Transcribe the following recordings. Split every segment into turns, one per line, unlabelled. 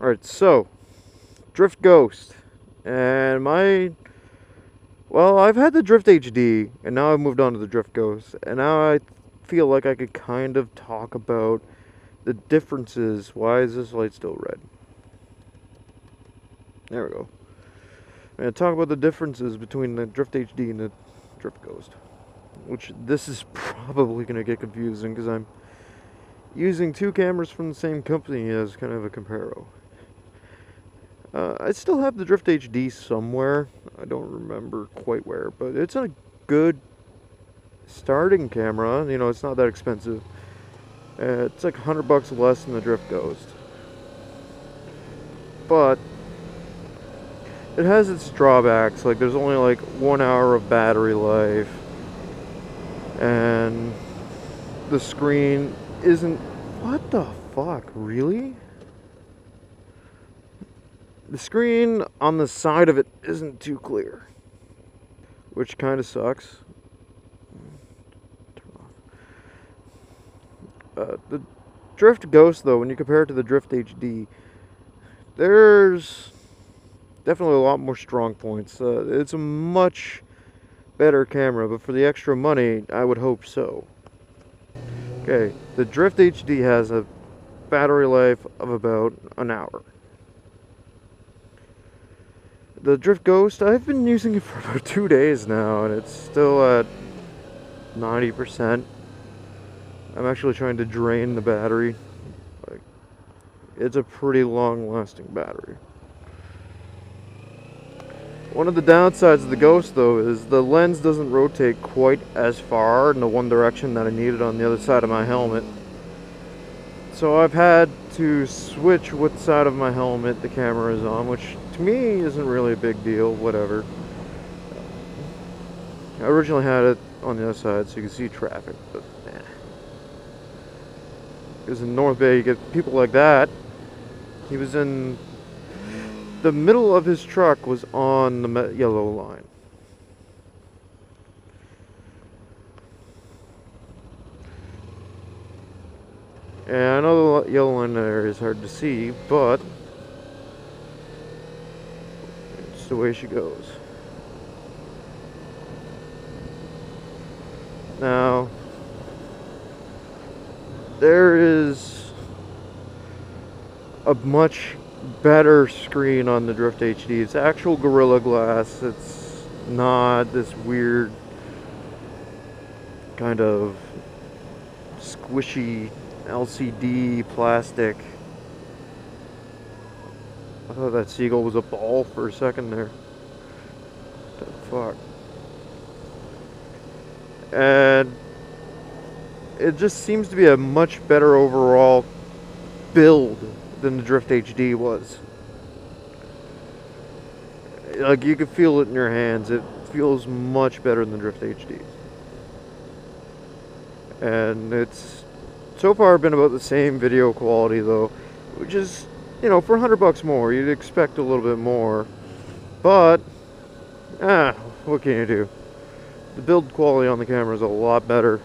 Alright, so, Drift Ghost. And well, I've had the Drift HD, and now I've moved on to the Drift Ghost. And now I feel like I could kind of talk about the differences. Why is this light still red? There we go. I'm going to talk about the differences between the Drift HD and the Drift Ghost. Which, this is probably going to get confusing, because I'm using two cameras from the same company as kind of a comparo. I still have the Drift HD somewhere. I don't remember quite where, but it's a good starting camera. You know, it's not that expensive. It's like $100 less than the Drift Ghost. But it has its drawbacks. Like, there's only like 1 hour of battery life. And the screen isn't... What the fuck? Really? The screen on the side of it isn't too clear, which kind of sucks. The Drift Ghost, though, when you compare it to the Drift HD, there's definitely a lot more strong points. It's a much better camera, but for the extra money, I would hope so. Okay, the Drift HD has a battery life of about an hour. The Drift Ghost, I've been using it for about 2 days now, and it's still at 90%. I'm actually trying to drain the battery. Like, it's a pretty long-lasting battery. One of the downsides of the Ghost, though, is the lens doesn't rotate quite as far in the one direction that I needed on the other side of my helmet. So I've had to switch what side of my helmet the camera is on, which to me isn't really a big deal, whatever. I originally had it on the other side so you can see traffic, but nah. Because in North Bay you get people like that. He was in... The middle of his truck was on the yellow line. And I know the yellow line there is hard to see, but it's the way she goes. Now, there is a much better screen on the Drift HD. It's actual Gorilla Glass. It's not this weird kind of squishy LCD plastic. I thought that seagull was a ball for a second there. What the fuck? And it just seems to be a much better overall build than the Drift HD was. Like, you can feel it in your hands. It feels much better than the Drift HD. And it's so far been about the same video quality, though, which is, you know, for $100 more, you'd expect a little bit more. But, what can you do? The build quality on the camera is a lot better,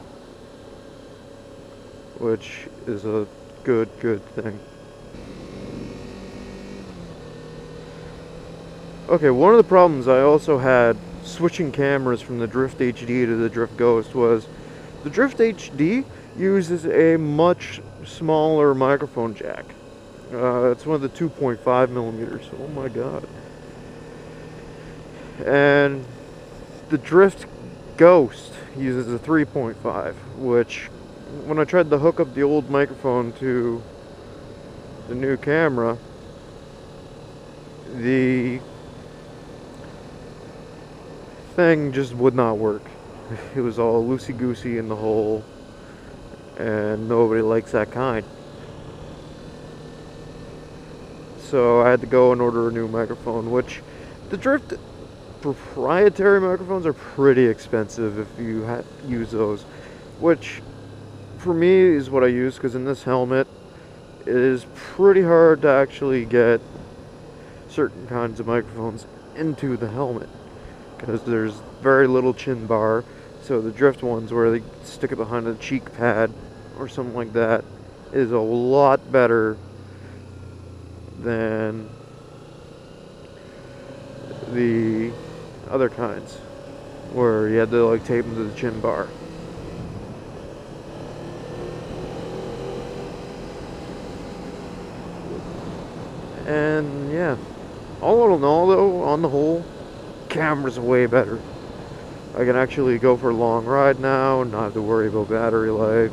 which is a good thing. Okay, one of the problems I also had switching cameras from the Drift HD to the Drift Ghost was the Drift HD uses a much smaller microphone jack. It's one of the 2.5 millimeters. Oh my god. And the Drift Ghost uses a 3.5, which when I tried to hook up the old microphone to the new camera, the thing just would not work. It was all loosey-goosey in the hole, and nobody likes that kind. So I had to go and order a new microphone, which the Drift proprietary microphones are pretty expensive if you use those, which for me is what I use, because in this helmet it is pretty hard to actually get certain kinds of microphones into the helmet, because there's very little chin bar. So the Drift ones where they stick it behind a cheek pad or something like that is a lot better than the other kinds, where you had to like tape them to the chin bar. And yeah, all in all though, on the whole, camera's way better. I can actually go for a long ride now and not have to worry about battery life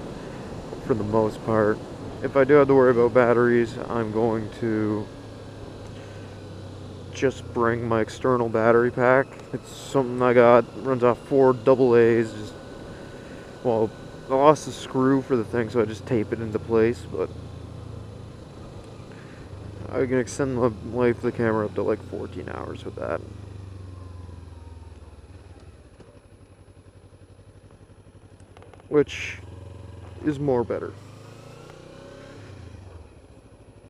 for the most part. If I do have to worry about batteries, I'm going to just bring my external battery pack. It's something I got, runs off 4 AA's. Well, I lost the screw for the thing, so I just tape it into place, but I can extend the life of the camera up to like 14 hours with that. Which is more better.